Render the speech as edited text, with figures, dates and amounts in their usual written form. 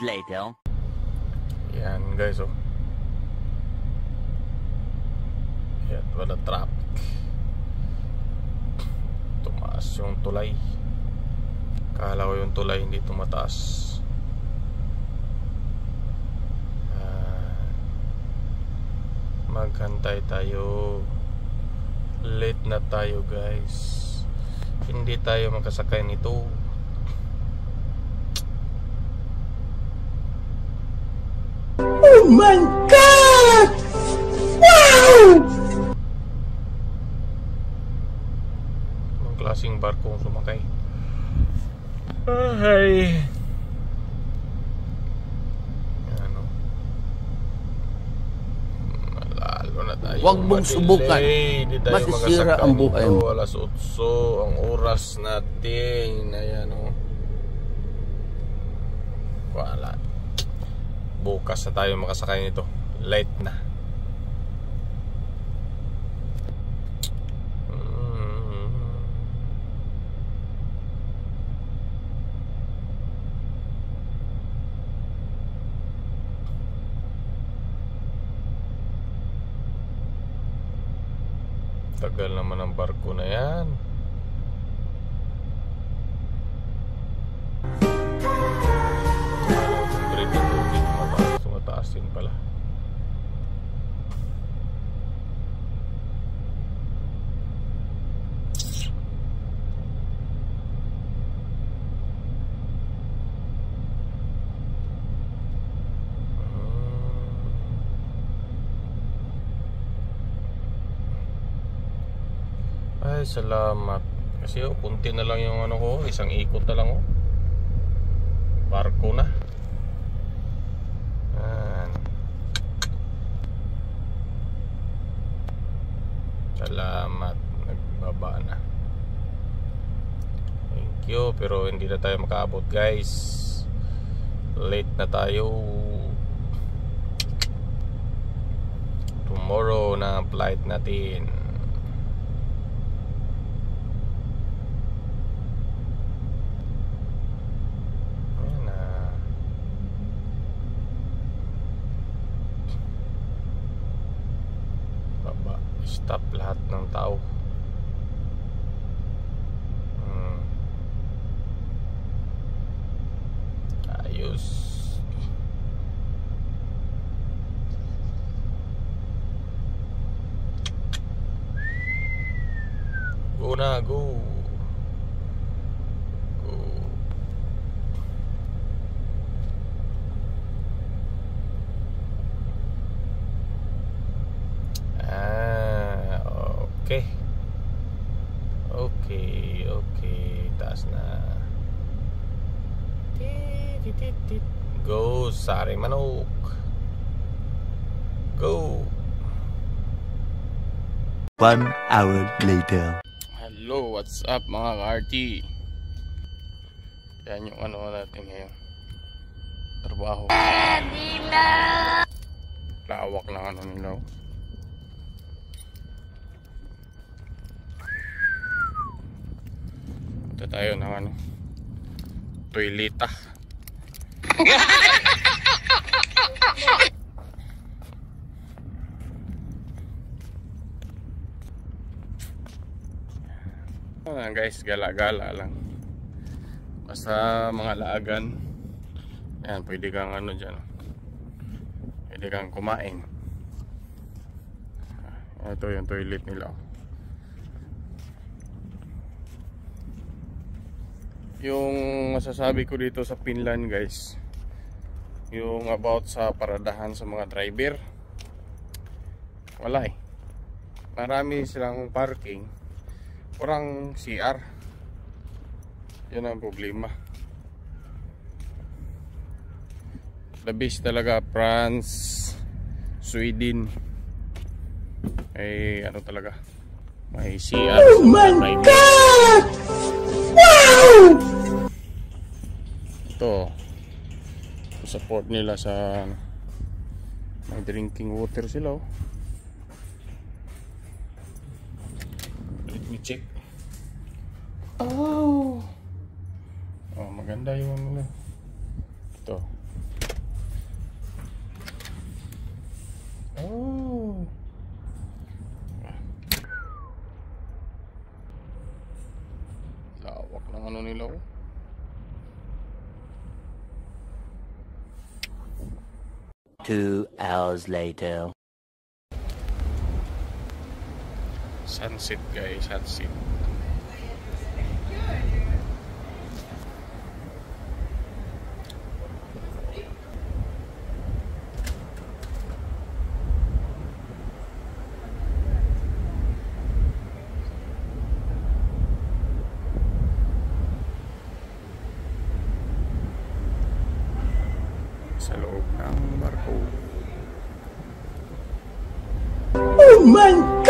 later. Yan guys, oh. Yan, wala traffic. Tumaas yung tulay. Kala ko yung tulay hindi tumataas. Maghantay tayo. Late na tayo guys. Hindi tayo makasakay nito. Oh my God! Wow! Anong klaseng barko ang sumakay? Ay. Ano? Malalo na tayo. Huwag mong subukan. Hindi tayo Masisira makasakay ang buhay nito. mo. Alas 8 ang oras natin. Ayan, oh. Wala. Bukas na tayo makasakay nito. Late na. Tagal naman ang barko na yan. Mataas din pala. Ay, salamat. Kasi kunti na lang yung ano ko, isang ikot na lang oh. Barko na. Salamat, nagbaba na. Thank you, pero hindi na tayo makaabot guys. Late na tayo. Tomorrow na ang flight natin. Ayan na. Baba. Stop lahat ng tao. Ayos. Go na, go. Go. Okay. Okay. Taas na. Go, sari manok. Go. 1 hour later. Hello, what's up mga ka-RT? Yan yung ano natin ngayon. Trabaho. Lawak ng ano nila. Ito tayo ng ano, toileta. Guys, gala-gala lang. Basta mga laagan. Ayan, pwede kang ano dyan. Pwede kang kumain. Ito yung toilet nila. Yung masasabi ko dito sa Finland guys, yung about sa paradahan sa mga driver, wala eh. Marami silang parking, kurang CR. Yan ang problema. The best talaga France, Sweden, ay ano talaga, may CR. Oh my God! Wow! Ito, support nila sa may drinking water sila oh. Let me check. Oh, maganda yung ano. Ito, Oh. Lawak ng ano nila, oh. Two hours later. Sunset guys, sunset. Sa loob ng barko. Oh my God!